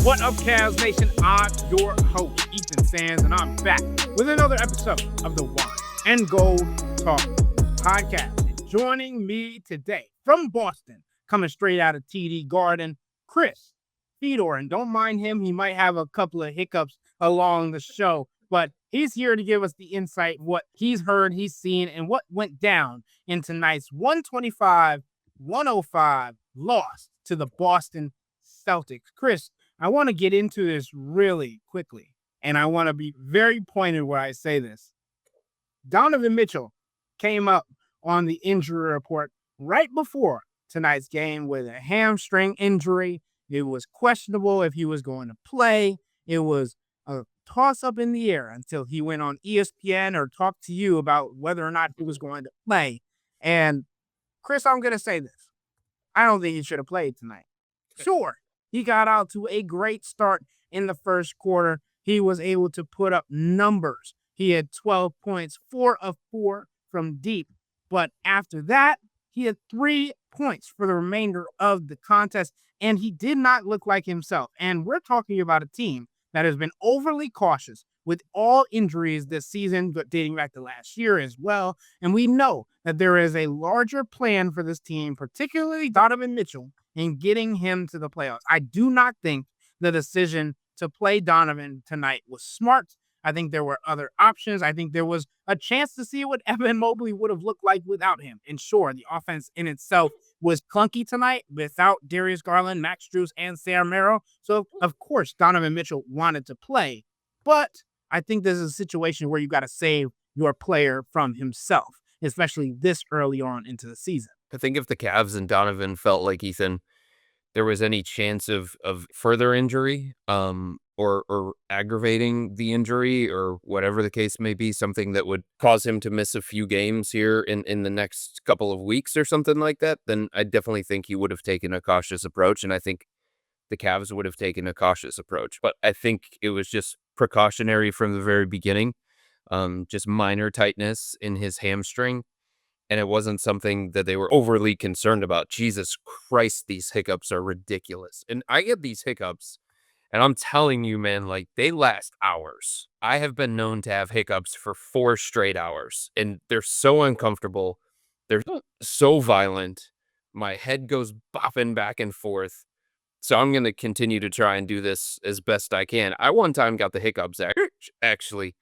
What up, Cavs Nation? I'm your host, Ethan Sands, and I'm back with another episode of the Wine and Gold Talk podcast. And joining me today from Boston, coming straight out of TD Garden, Chris Fedor. And don't mind him, he might have a couple of hiccups along the show, but he's here to give us the insight, what he's heard, he's seen, and what went down in tonight's 125-105 loss to the Boston Celtics. Chris, I want to get into this really quickly, and I want to be very pointed where I say this. Donovan Mitchell came up on the injury report right before tonight's game with a hamstring injury. It was questionable if he was going to play. It was a toss-up in the air until he went on ESPN or talked to you about whether or not he was going to play. And, Chris, I'm going to say this. I don't think he should have played tonight. Sure, he got out to a great start in the first quarter. He was able to put up numbers. He had 12 points, 4 of 4 from deep. But after that, he had 3 points for the remainder of the contest, and he did not look like himself. And we're talking about a team that has been overly cautious with all injuries this season, but dating back to last year as well. And we know that there is a larger plan for this team, particularly Donovan Mitchell, in getting him to the playoffs. I do not think the decision to play Donovan tonight was smart. I think there were other options. I think there was a chance to see what Evan Mobley would have looked like without him. And sure, the offense in itself was clunky tonight without Darius Garland, Max Strus, and Sam Merrill. So, of course, Donovan Mitchell wanted to play. But I think this is a situation where you got to save your player from himself, especially this early on into the season. I think if the Cavs and Donovan felt like, Ethan, there was any chance of further injury or aggravating the injury or whatever the case may be, something that would cause him to miss a few games here in the next couple of weeks or something like that, then I definitely think he would have taken a cautious approach, and I think the Cavs would have taken a cautious approach. But I think it was just precautionary from the very beginning, just minor tightness in his hamstring. And it wasn't something that they were overly concerned about. Jesus Christ, these hiccups are ridiculous. And I get these hiccups, and I'm telling you, man, like, they last hours. I have been known to have hiccups for 4 straight hours, and they're so uncomfortable. They're so violent. My head goes bopping back and forth. So I'm going to continue to try and do this as best I can. I one time got the hiccups, actually,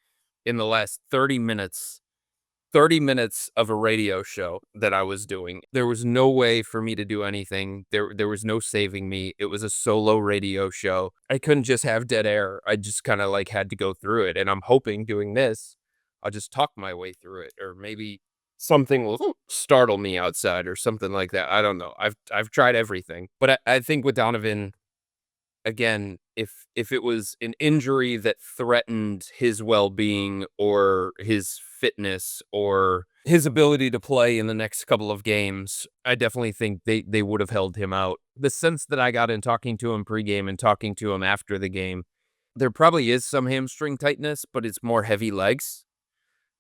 in the last 30 minutes of a radio show that I was doing. There was no way for me to do anything. There was no saving me. It was a solo radio show. I couldn't just have dead air. I just kind of like had to go through it. And I'm hoping doing this, I'll just talk my way through it. Or maybe something will startle me outside or something like that. I don't know. I've tried everything. But I think with Donovan, again, if it was an injury that threatened his well-being or his fitness or his ability to play in the next couple of games, I definitely think they would have held him out. The sense that I got in talking to him pregame and talking to him after the game, there probably is some hamstring tightness, but it's more heavy legs.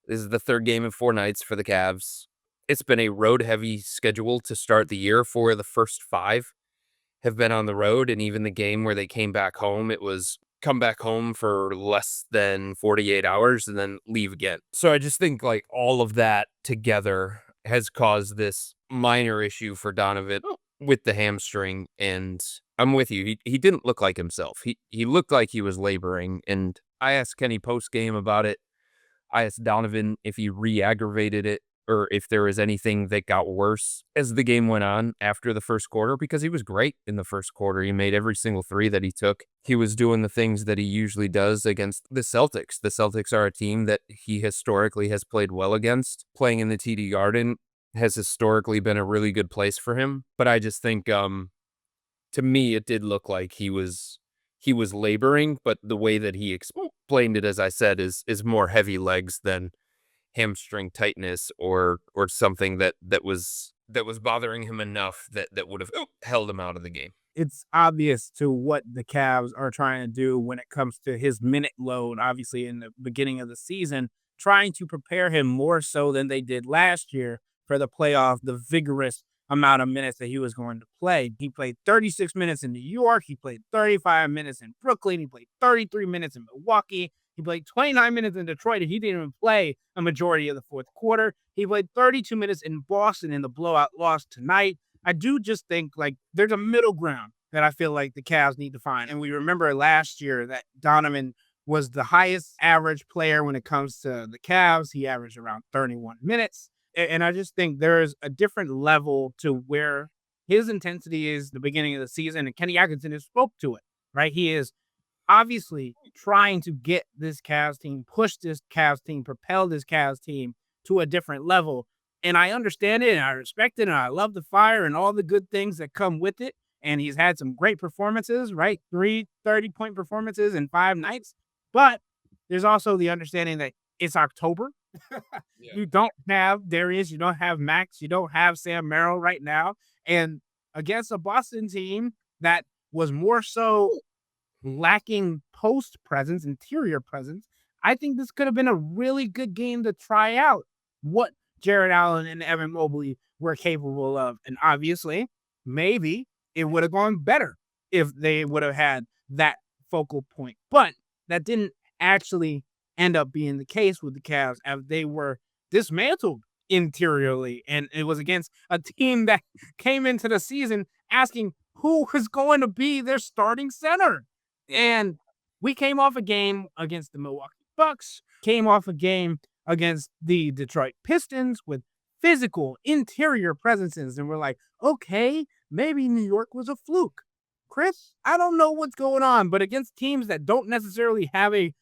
This is the 3rd game in 4 nights for the Cavs. It's been a road-heavy schedule to start the year. 4 of the first 5 have been on the road, and even the game where they came back home, it was come back home for less than 48 hours and then leave again. So I just think like all of that together has caused this minor issue for Donovan with the hamstring, and I'm with you. He didn't look like himself. He looked like he was laboring, and I asked Kenny post-game about it. I asked Donovan if he re-aggravated it or if there was anything that got worse as the game went on after the first quarter, because he was great in the first quarter. He made every single 3 that he took. He was doing the things that he usually does against the Celtics. The Celtics are a team that he historically has played well against. Playing in the TD Garden has historically been a really good place for him. But I just think, to me, it did look like he was laboring, but the way that he explained it, as I said, is more heavy legs than hamstring tightness or something that was bothering him enough that would have held him out of the game. It's obvious to what the Cavs are trying to do when it comes to his minute load, obviously in the beginning of the season, trying to prepare him more so than they did last year for the playoff, the vigorous amount of minutes that he was going to play. He played 36 minutes in New York. He played 35 minutes in Brooklyn. He played 33 minutes in Milwaukee. He played 29 minutes in Detroit, and he didn't even play a majority of the fourth quarter. He played 32 minutes in Boston in the blowout loss tonight. I do just think like there's a middle ground that I feel like the Cavs need to find. And we remember last year that Donovan was the highest average player when it comes to the Cavs. He averaged around 31 minutes. And I just think there is a different level to where his intensity is the beginning of the season. And Kenny Atkinson has spoke to it, right? He is obviously trying to get this Cavs team, push this Cavs team, propel this Cavs team to a different level. And I understand it and I respect it and I love the fire and all the good things that come with it. And he's had some great performances, right? 30-point performances in 5 nights. But there's also the understanding that it's October. Yeah. You don't have Darius, you don't have Max, you don't have Sam Merrill right now. And against a Boston team that was more so lacking post presence, interior presence, I think this could have been a really good game to try out what Jared Allen and Evan Mobley were capable of. And obviously, maybe it would have gone better if they would have had that focal point. But that didn't actually end up being the case with the Cavs as they were dismantled interiorly. And it was against a team that came into the season asking who was going to be their starting center. And we came off a game against the Milwaukee Bucks, came off a game against the Detroit Pistons with physical interior presences. And we're like, okay, maybe New York was a fluke. Chris, I don't know what's going on, but against teams that don't necessarily have a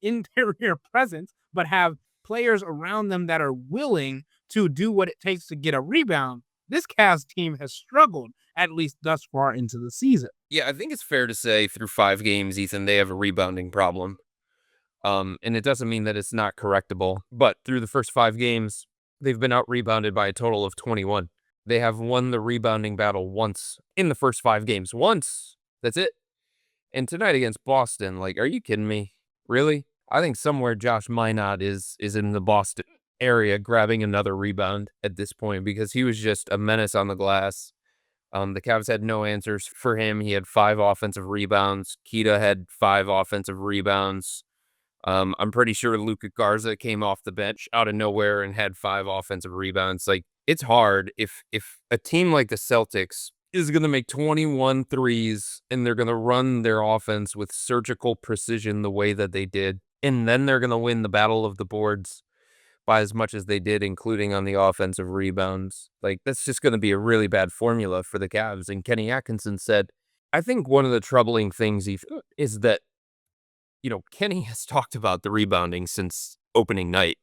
interior presence, but have players around them that are willing to do what it takes to get a rebound, this Cavs team has struggled, at least thus far into the season. Yeah, I think it's fair to say through 5 games, Ethan, they have a rebounding problem. And it doesn't mean that it's not correctable, but through the first 5 games, they've been out-rebounded by a total of 21. They have won the rebounding battle once in the first 5 games. Once. That's it. And tonight against Boston, like, are you kidding me? Really? I think somewhere Josh Minot is in the Boston area grabbing another rebound at this point because he was just a menace on the glass. The Cavs had no answers for him. He had 5 offensive rebounds. Keita had 5 offensive rebounds. I'm pretty sure Luka Garza came off the bench out of nowhere and had 5 offensive rebounds. Like, it's hard if a team like the Celtics is going to make 21 threes and they're going to run their offense with surgical precision the way that they did, and then they're going to win the battle of the boards by as much as they did, including on the offensive rebounds. Like, that's just going to be a really bad formula for the Cavs. And Kenny Atkinson said, I think one of the troubling things is that, Kenny has talked about the rebounding since opening night,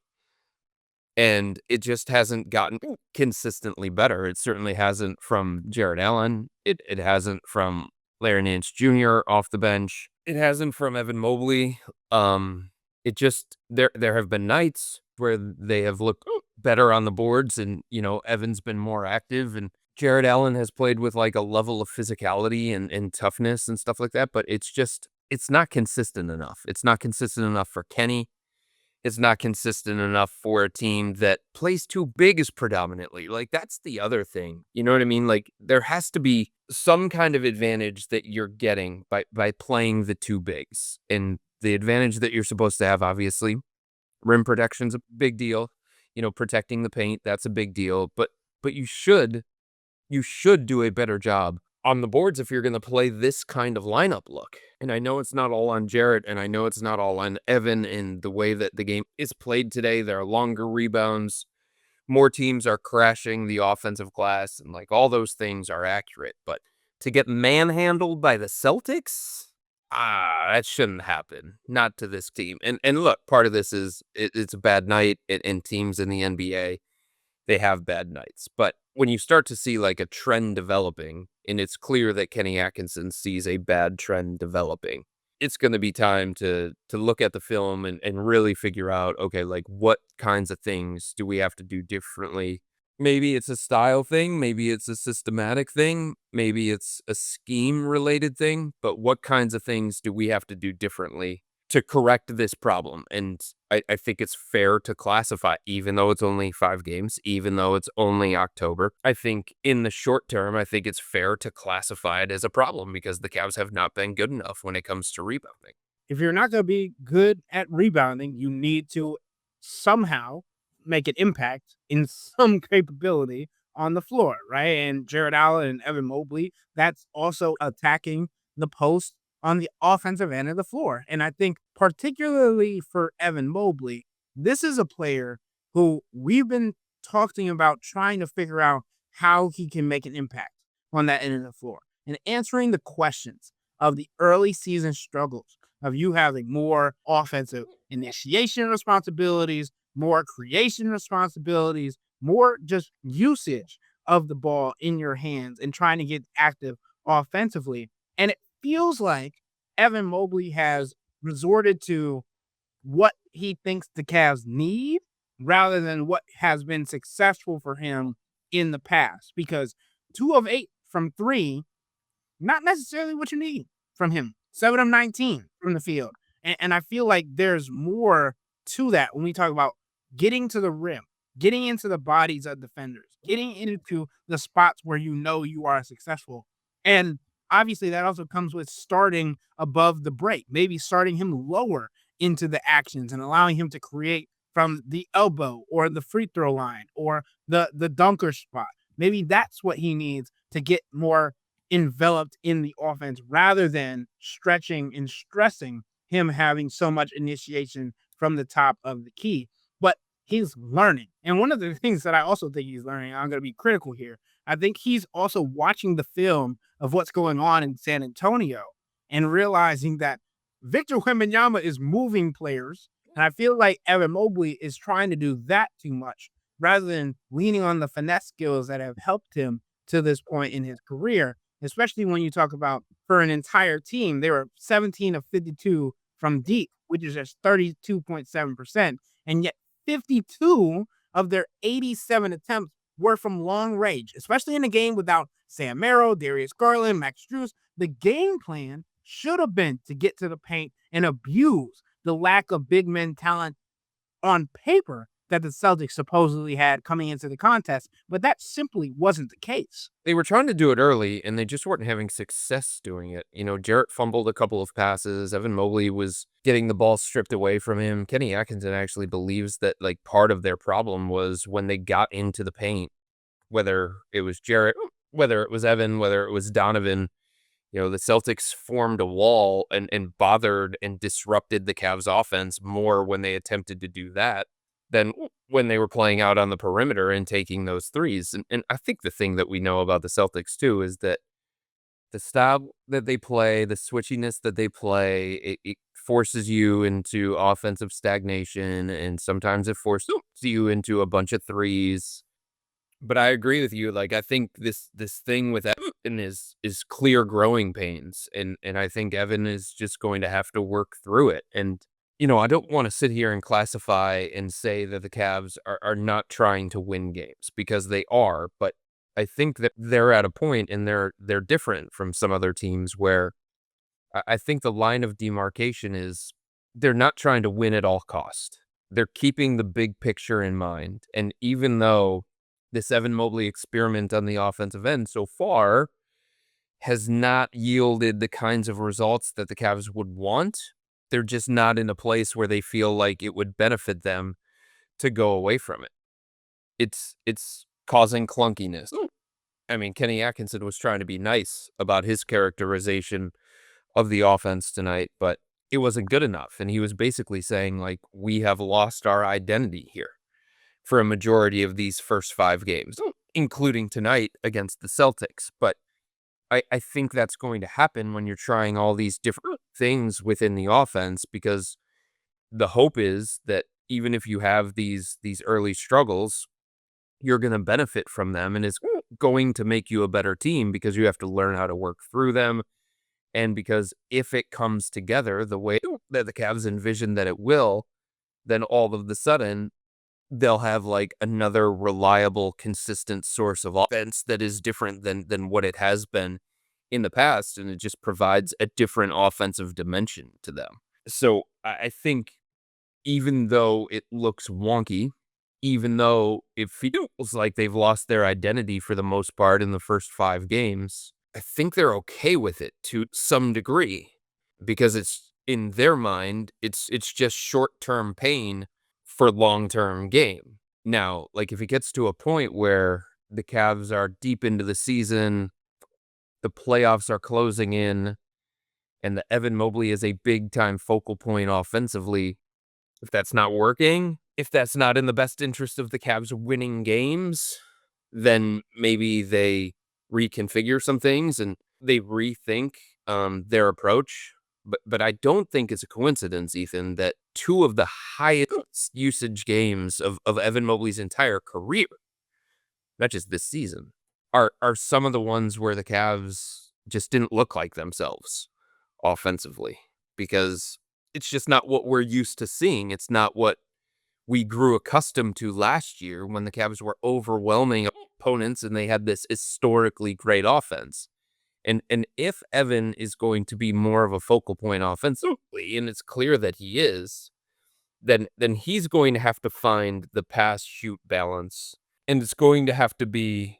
and it just hasn't gotten consistently better. It certainly hasn't from Jared Allen. It hasn't from Larry Nance Jr. off the bench. It hasn't from Evan Mobley. It just, there have been nights where they have looked better on the boards and, Evan's been more active and Jared Allen has played with like a level of physicality and toughness and stuff like that. But it's not consistent enough. It's not consistent enough for Kenny. It's not consistent enough for a team that plays two bigs predominantly. Like, that's the other thing. You know what I mean? Like, there has to be some kind of advantage that you're getting by playing the two bigs. And the advantage that you're supposed to have, obviously, rim protection's a big deal. Protecting the paint, that's a big deal. But you should do a better job on the boards if you're going to play this kind of lineup look. And I know it's not all on Jarrett, and I know it's not all on Evan in the way that the game is played today. There are longer rebounds. More teams are crashing the offensive glass, and like all those things are accurate. But to get manhandled by the Celtics, that shouldn't happen. Not to this team. And look, part of this is it's a bad night in teams in the NBA. They have bad nights. But when you start to see like a trend developing, and it's clear that Kenny Atkinson sees a bad trend developing, it's going to be time to look at the film and really figure out, okay, like what kinds of things do we have to do differently? Maybe it's a style thing. Maybe it's a systematic thing. Maybe it's a scheme related thing. But what kinds of things do we have to do differently to correct this problem. And I think it's fair to classify, even though it's only 5 games, even though it's only October. I think in the short term, I think it's fair to classify it as a problem because the Cavs have not been good enough when it comes to rebounding. If you're not going to be good at rebounding, you need to somehow make an impact in some capability on the floor, right? And Jared Allen and Evan Mobley, that's also attacking the post on the offensive end of the floor. And I think, particularly for Evan Mobley, this is a player who we've been talking about trying to figure out how he can make an impact on that end of the floor and answering the questions of the early season struggles of you having more offensive initiation responsibilities, more creation responsibilities, more just usage of the ball in your hands and trying to get active offensively. And it feels like Evan Mobley has resorted to what he thinks the Cavs need rather than what has been successful for him in the past. Because 2 of 8 from three, not necessarily what you need from him. 7 of 19 from the field. And I feel like there's more to that when we talk about getting to the rim, getting into the bodies of defenders, getting into the spots where you know you are successful. And obviously that also comes with starting above the break, maybe starting him lower into the actions and allowing him to create from the elbow or the free throw line or the dunker spot. Maybe that's what he needs to get more enveloped in the offense rather than stretching and stressing him having so much initiation from the top of the key. But he's learning. And one of the things that I also think he's learning, I'm going to be critical here, I think he's also watching the film of what's going on in San Antonio and realizing that Victor Wembanyama is moving players. And I feel like Evan Mobley is trying to do that too much rather than leaning on the finesse skills that have helped him to this point in his career, especially when you talk about for an entire team, they were 17 of 52 from deep, which is just 32.7%. And yet 52 of their 87 attempts were from long range, especially in a game without Sam Merrill, Darius Garland, Max Strus. The game plan should have been to get to the paint and abuse the lack of big men talent on paper that the Celtics supposedly had coming into the contest, but that simply wasn't the case. They were trying to do it early, and they just weren't having success doing it. Jarrett fumbled a couple of passes. Evan Mobley was getting the ball stripped away from him. Kenny Atkinson actually believes that like part of their problem was when they got into the paint, whether it was Jarrett, whether it was Evan, whether it was Donovan, the Celtics formed a wall and bothered and disrupted the Cavs offense more when they attempted to do that than when they were playing out on the perimeter and taking those threes. And I think the thing that we know about the Celtics too is that the style that they play, the switchiness that they play, it forces you into offensive stagnation, and sometimes it forces you into a bunch of threes. But I agree with you. Like I think this thing with Evan is clear growing pains, and I think Evan is just going to have to work through it. And I don't want to sit here and classify and say that the Cavs are not trying to win games because they are, but I think that they're at a point and they're different from some other teams where I think the line of demarcation is they're not trying to win at all cost. They're keeping the big picture in mind. And even though this Evan Mobley experiment on the offensive end so far has not yielded the kinds of results that the Cavs would want, they're just not in a place where they feel like it would benefit them to go away from it. It's causing clunkiness. I mean, Kenny Atkinson was trying to be nice about his characterization of the offense tonight, but it wasn't good enough. And he was basically saying, like, we have lost our identity here for a majority of these first 5 games, including tonight against the Celtics. But I think that's going to happen when you're trying all these different things within the offense, because the hope is that even if you have these early struggles, you're going to benefit from them, and it's going to make you a better team because you have to learn how to work through them. And because if it comes together the way that the Cavs envision that it will, then all of the sudden they'll have like another reliable, consistent source of offense that is different than what it has been in the past. And it just provides a different offensive dimension to them. So I think even though it looks wonky, even though it feels like they've lost their identity for the most part in the first 5 games, I think they're okay with it to some degree because it's in their mind, it's just short-term pain for long-term game. Now, like if it gets to a point where the Cavs are deep into the season, the playoffs are closing in, and the Evan Mobley is a big time focal point offensively, if that's not working, if that's not in the best interest of the Cavs winning games, then maybe they reconfigure some things and they rethink their approach. But I don't think it's a coincidence, Ethan, that 2 of the highest usage games of Evan Mobley's entire career, not just this season, are some of the ones where the Cavs just didn't look like themselves offensively because it's just not what we're used to seeing. It's not what we grew accustomed to last year when the Cavs were overwhelming opponents and they had this historically great offense. And if Evan is going to be more of a focal point offensively, and it's clear that he is, then he's going to have to find the pass shoot balance. And it's going to have to be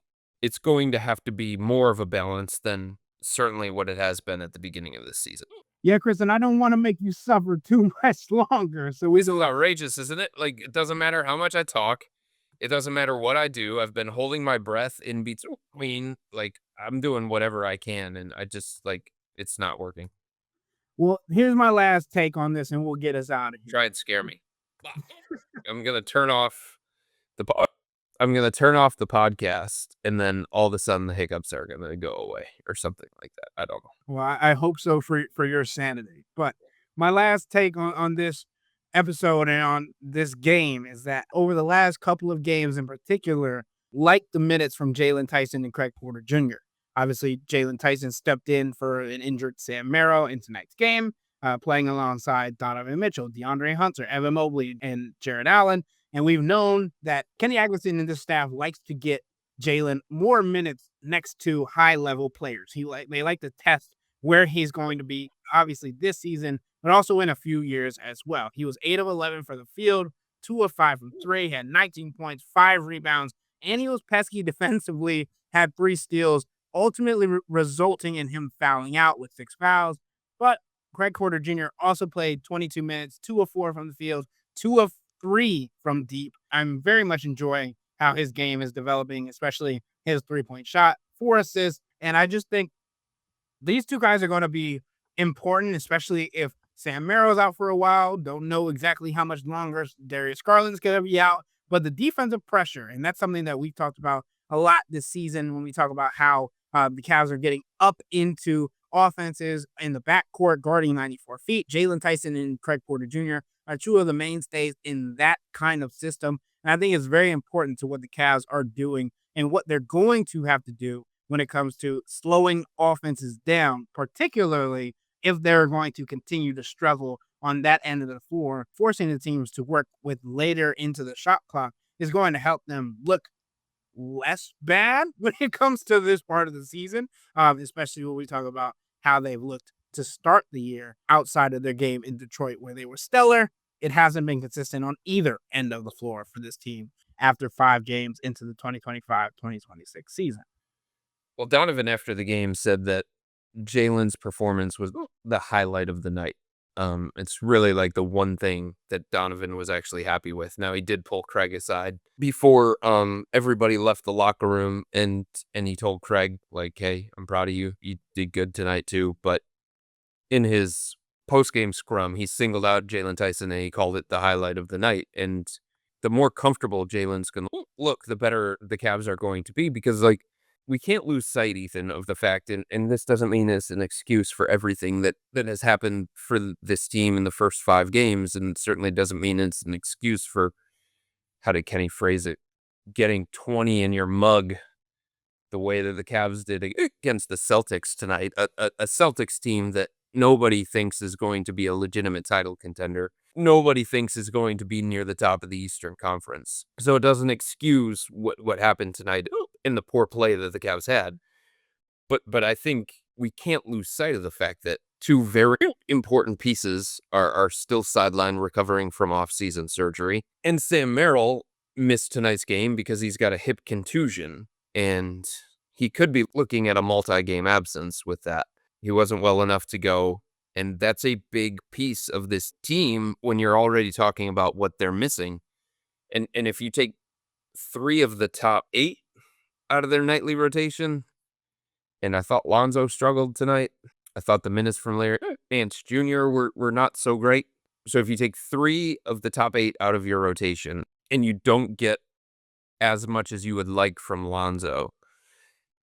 more of a balance than certainly what it has been at the beginning of this season. Yeah, Chris, and I don't want to make you suffer too much longer. So we It's outrageous, isn't it? Like, it doesn't matter how much I talk. It doesn't matter what I do. I've been holding my breath in between. Like, I'm doing whatever I can, and I just, like, it's not working. well, here's my last take on this, and we'll get us out of here. Try and scare me. I'm gonna turn off the I'm gonna turn off the podcast, and then all of a sudden the hiccups are gonna go away or something like that. I don't know. Well, I hope so for your sanity. But my last take on this episode and on this game is that over the last couple of games in particular, like the minutes from Jalen Tyson and Craig Porter Jr. Obviously, Jalen Tyson stepped in for an injured Sam Merrill in tonight's game, playing alongside Donovan Mitchell, DeAndre Hunter, Evan Mobley, and Jared Allen. And we've known that Kenny Atkinson and this staff likes to get Jalen more minutes next to high level players. They like to test where he's going to be, obviously this season, but also in a few years as well. He was 8 of 11 for the field, 2 of 5 from 3, had 19 points, 5 rebounds, and he was pesky defensively, had 3 steals, ultimately resulting in him fouling out with 6 fouls. But Craig Porter Jr. also played 22 minutes, 2 of 4 from the field, 2 of 3 from deep. I'm very much enjoying how his game is developing, especially his 3-point shot, 4 assists. And I just think these 2 guys are going to be important, especially if Sam Merrill's out for a while. Don't know exactly how much longer Darius Garland's going to be out, but the defensive pressure, and that's something that we've talked about a lot this season when we talk about how the Cavs are getting up into offenses in the backcourt, guarding 94 feet. Jalen Tyson and Craig Porter Jr. are 2 of the mainstays in that kind of system. And I think it's very important to what the Cavs are doing and what they're going to have to do when it comes to slowing offenses down, particularly if they're going to continue to struggle on that end of the floor. Forcing the teams to work with later into the shot clock is going to help them look less bad when it comes to this part of the season, especially when we talk about how they've looked to start the year outside of their game in Detroit, where they were stellar. It hasn't been consistent on either end of the floor for this team after 5 games into the 2025-2026 season. Well, Donovan after the game said that Jalen's performance was the highlight of the night. It's really like the one thing that Donovan was actually happy with. Now he did pull Craig aside before everybody left the locker room, and he told Craig, like, "Hey, I'm proud of you. You did good tonight too." But in his post-game scrum, he singled out Jalen Tyson and he called it the highlight of the night. And the more comfortable Jalen's gonna look, the better the Cavs are going to be, because like we can't lose sight, Ethan, of the fact, and this doesn't mean it's an excuse for everything that has happened for this team in the first 5 games, and certainly doesn't mean it's an excuse for, how did Kenny phrase it, getting 20 in your mug the way that the Cavs did against the Celtics tonight, a Celtics team that nobody thinks is going to be a legitimate title contender. Nobody thinks is going to be near the top of the Eastern Conference. So it doesn't excuse what happened tonight in the poor play that the Cavs had. But I think we can't lose sight of the fact that two very important pieces are still sidelined recovering from off-season surgery. And Sam Merrill missed tonight's game because he's got a hip contusion, and he could be looking at a multi-game absence with that. He wasn't well enough to go, and that's a big piece of this team when you're already talking about what they're missing. And if you take 3 of the top 8 out of their nightly rotation, and I thought Lonzo struggled tonight. I thought the minutes from Larry Nance Jr. were not so great. So if you take 3 of the top 8 out of your rotation and you don't get as much as you would like from Lonzo,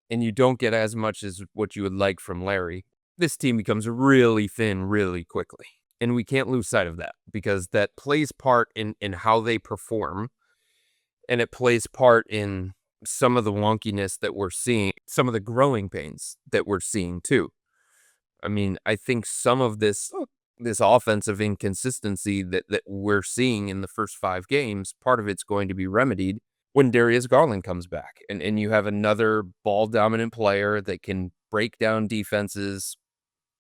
and you don't get as much as what you would like from Larry, this team becomes really thin really quickly. And we can't lose sight of that because that plays part in how they perform, and it plays part in some of the wonkiness that we're seeing, some of the growing pains that we're seeing too. I mean, I think some of this offensive inconsistency that we're seeing in the first 5 games, part of it's going to be remedied when Darius Garland comes back. And you have another ball-dominant player that can break down defenses,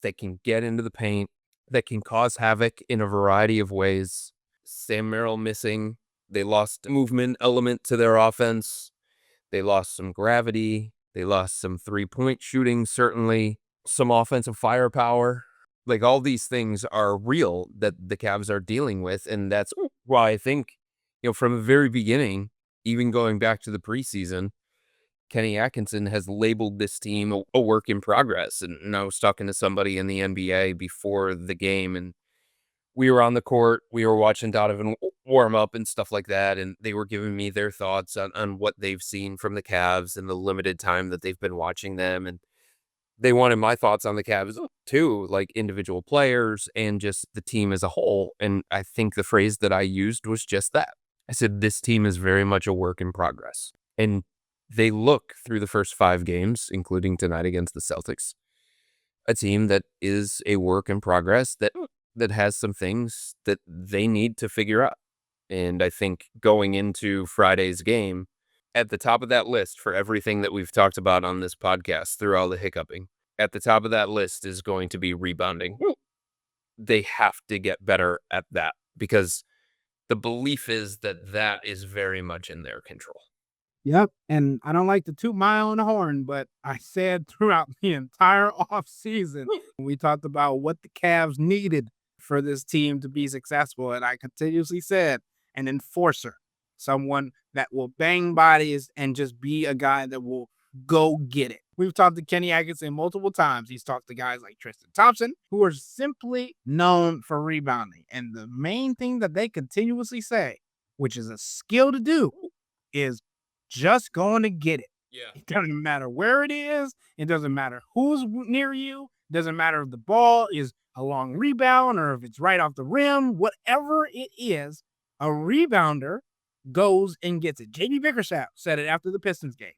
that can get into the paint, that can cause havoc in a variety of ways. Sam Merrill missing. They lost a movement element to their offense. They lost some gravity. They lost some three-point shooting, certainly. Some offensive firepower. Like, all these things are real that the Cavs are dealing with. And that's why I think, from the very beginning, even going back to the preseason, Kenny Atkinson has labeled this team a work in progress. And I was talking to somebody in the NBA before the game, and we were on the court, we were watching Donovan warm up and stuff like that, and they were giving me their thoughts on what they've seen from the Cavs in the limited time that they've been watching them. And they wanted my thoughts on the Cavs too, like individual players and just the team as a whole. And I think the phrase that I used was just that. I said, this team is very much a work in progress. And they look through the first 5 games, including tonight against the Celtics, a team that is a work in progress that has some things that they need to figure out. And I think going into Friday's game, at the top of that list for everything that we've talked about on this podcast through all the hiccuping, at the top of that list is going to be rebounding. They have to get better at that because the belief is that is very much in their control. Yep. And I don't like to toot my own horn, but I said throughout the entire offseason, we talked about what the Cavs needed for this team to be successful. And I continuously said an enforcer, someone that will bang bodies and just be a guy that will go get it. We've talked to Kenny Atkinson multiple times. He's talked to guys like Tristan Thompson, who are simply known for rebounding. And the main thing that they continuously say, which is a skill to do, is just going to get it. Yeah. It doesn't matter where it is. It doesn't matter who's near you. It doesn't matter if the ball is a long rebound or if it's right off the rim. Whatever it is, a rebounder goes and gets it. JB Bickerstaff said it after the Pistons game.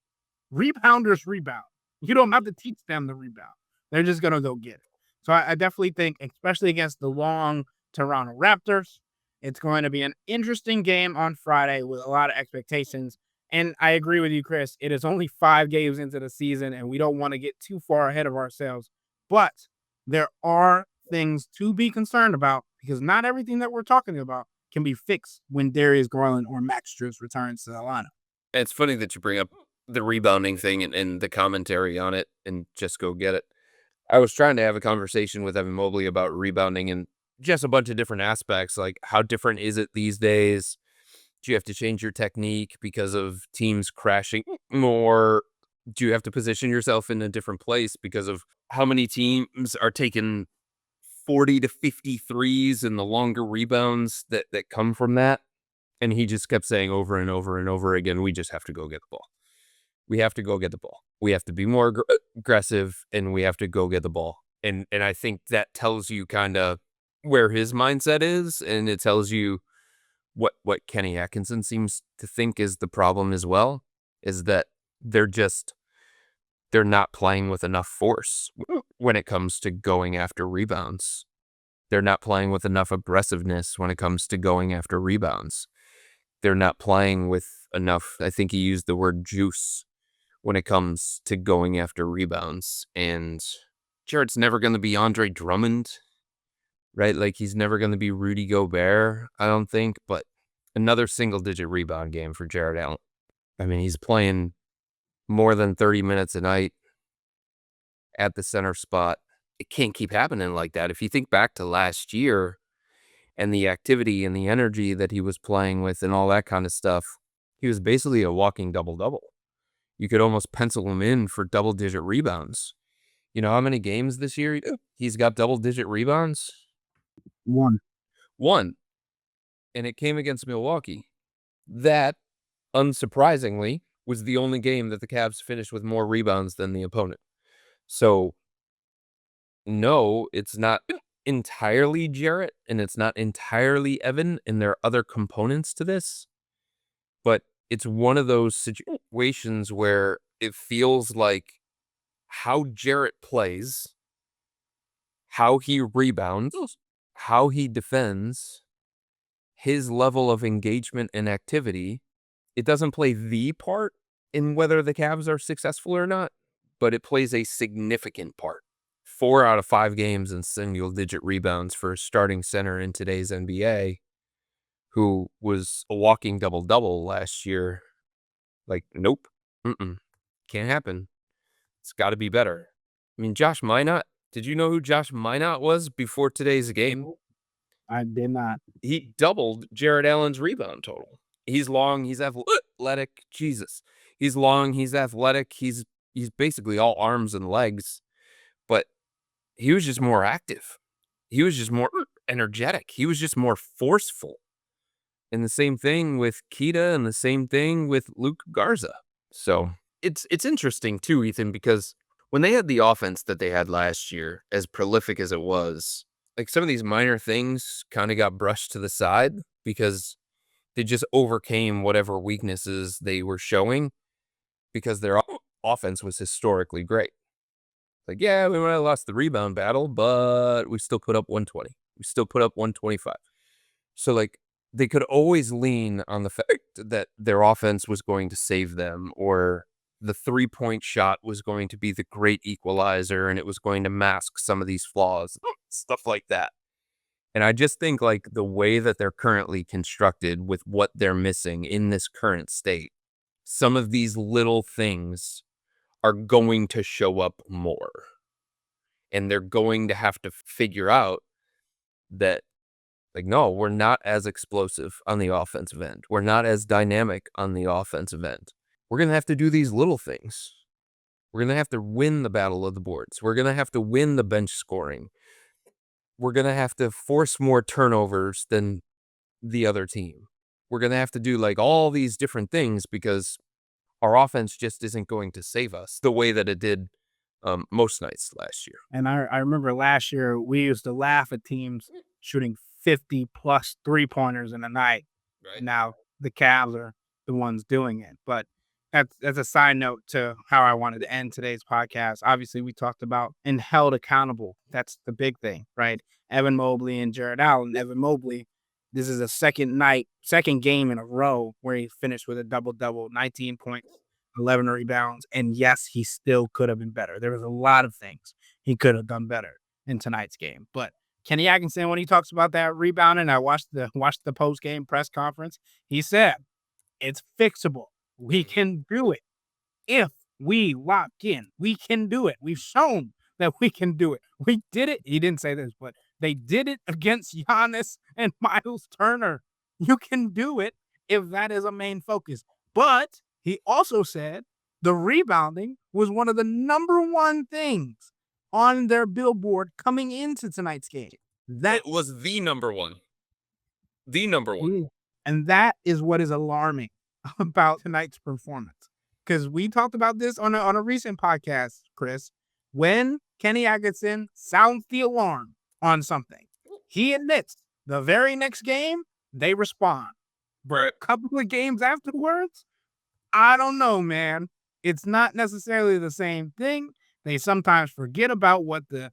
Rebounders rebound. You don't have to teach them the rebound. They're just going to go get it. So I definitely think, especially against the long Toronto Raptors, it's going to be an interesting game on Friday with a lot of expectations. And I agree with you, Chris. It is only 5 games into the season, and we don't want to get too far ahead of ourselves. But there are things to be concerned about because not everything that we're talking about can be fixed when Darius Garland or Max Strus returns to the lineup. It's funny that you bring up the rebounding thing and the commentary on it and just go get it. I was trying to have a conversation with Evan Mobley about rebounding and just a bunch of different aspects, like how different is it these days? Do you have to change your technique because of teams crashing more? Do you have to position yourself in a different place because of how many teams are taking 40 to 50 threes and the longer rebounds that come from that? And he just kept saying over and over and over again, we just have to go get the ball. We have to go get the ball. We have to be more aggressive and we have to go get the ball. And I think that tells you kind of where his mindset is, and it tells you what Kenny Atkinson seems to think is the problem as well, is that they're not playing with enough force when it comes to going after rebounds. They're not playing with enough aggressiveness when it comes to going after rebounds. They're not playing with enough, I think he used the word juice, when it comes to going after rebounds. And Jarrett's never going to be Andre Drummond, right? Like, he's never going to be Rudy Gobert, I don't think, but another single-digit rebound game for Jarrett Allen. I mean, he's playing more than 30 minutes a night at the center spot. It can't keep happening like that. If you think back to last year and the activity and the energy that he was playing with and all that kind of stuff, he was basically a walking double-double. You could almost pencil him in for double-digit rebounds. You know how many games this year he's got double-digit rebounds? One. And it came against Milwaukee. That, unsurprisingly, was the only game that the Cavs finished with more rebounds than the opponent. So, no, it's not entirely Jarrett, and it's not entirely Evan, and there are other components to this. But it's one of those situations where it feels like how Jarrett plays, how he rebounds, how he defends, his level of engagement and activity, it doesn't play the part in whether the Cavs are successful or not, but it plays a significant part. 4 out of 5 games in single-digit rebounds for a starting center in today's NBA, who was a walking double-double last year. Like, nope. Can't happen. It's got to be better. I mean, Josh Minot, did you know who Josh Minot was before today's game? I did not. He doubled Jarrett Allen's rebound total. He's long, he's athletic. Jesus. He's long, he's athletic. He's basically all arms and legs, but he was just more active. He was just more energetic. He was just more forceful. And the same thing with Keita and the same thing with Luke Garza. So it's interesting too, Ethan, because when they had the offense that they had last year, as prolific as it was, like some of these minor things kind of got brushed to the side because they just overcame whatever weaknesses they were showing because their offense was historically great. Like, yeah, we might have lost the rebound battle, but we still put up 120. We still put up 125. So, like, they could always lean on the fact that their offense was going to save them, or the 3-point shot was going to be the great equalizer and it was going to mask some of these flaws, stuff like that. And I just think, like, the way that they're currently constructed with what they're missing in this current state, some of these little things are going to show up more. And they're going to have to figure out that, like, no, we're not as explosive on the offensive end. We're not as dynamic on the offensive end. We're going to have to do these little things. We're going to have to win the battle of the boards. We're going to have to win the bench scoring. We're going to have to force more turnovers than the other team. We're going to have to do, like, all these different things because our offense just isn't going to save us the way that it did most nights last year. And I remember last year we used to laugh at teams shooting 50 plus 3-pointers in a night. Right. Now the Cavs are the ones doing it. But that's a side note to how I wanted to end today's podcast. Obviously, we talked about and held accountable. That's the big thing, right? Evan Mobley and Jarrett Allen. Evan Mobley, this is a second game in a row where he finished with a double-double, 19 points, 11 rebounds. And yes, he still could have been better. There was a lot of things he could have done better in tonight's game. But Kenny Atkinson, when he talks about that rebounding, I watched the post-game press conference. He said, it's fixable. We can do it. If we lock in, we can do it. We've shown that we can do it. We did it. He didn't say this, but they did it against Giannis and Miles Turner. You can do it if that is a main focus. But he also said the rebounding was one of the number one things on their billboard coming into tonight's game. That was the number one. The number one. And that is what is alarming about tonight's performance. Because we talked about this on a recent podcast, Chris. When Kenny Atkinson sounds the alarm on something, he admits the very next game, they respond. But a couple of games afterwards, I don't know, man. It's not necessarily the same thing. They sometimes forget about what the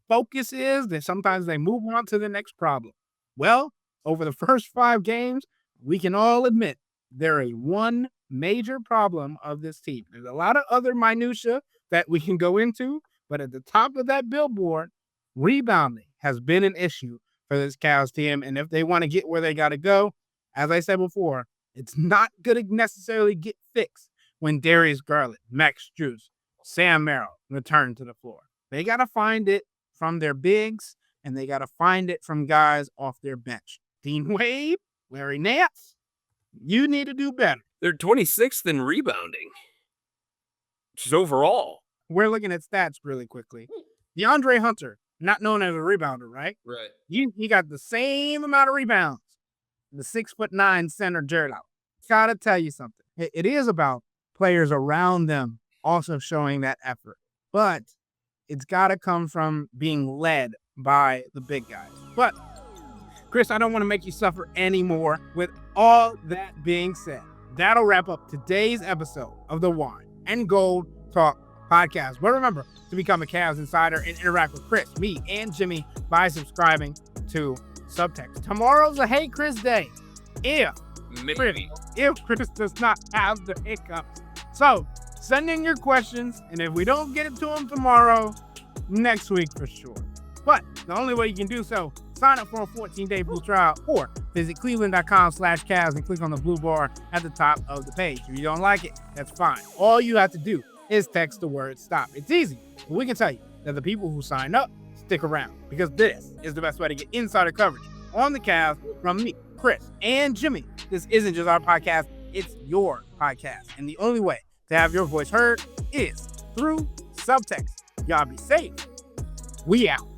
focus is. Sometimes they move on to the next problem. Well, over the first 5 games, we can all admit there is one major problem of this team. There's a lot of other minutia that we can go into, But at the top of that billboard, rebounding has been an issue for this Cavs team. And if they want to get where they got to go, as I said before, it's not going to necessarily get fixed when Darius Garland, Max Strus, Sam Merrill return to the floor. They got to find it from their bigs, and they got to find it from guys off their bench. Dean Wade, Larry Nance, you need to do better. They're 26th in rebounding, just overall. We're looking at stats really quickly. DeAndre Hunter, not known as a rebounder, right? Right. He got the same amount of rebounds. The 6'9" center Jared Allen. Gotta tell you something. It is about players around them also showing that effort. But it's gotta come from being led by the big guys. But Chris, I don't want to make you suffer anymore. With all that being said, that'll wrap up today's episode of the Wine and Gold Talk podcast. But remember to become a Cavs insider and interact with Chris, me, and Jimmy by subscribing to Subtext. Tomorrow's a Hey Chris day. If Chris does not have the hiccups. So send in your questions, and if we don't get it to him tomorrow, next week for sure. But the only way you can do so, sign up for a 14-day free trial or visit cleveland.com/Cavs and click on the blue bar at the top of the page. If you don't like it, that's fine. All you have to do is text the word STOP. It's easy, but we can tell you that the people who sign up stick around, because this is the best way to get insider coverage on the Cavs from me, Chris, and Jimmy. This isn't just our podcast, it's your podcast. And the only way to have your voice heard is through Subtext. Y'all be safe. We out.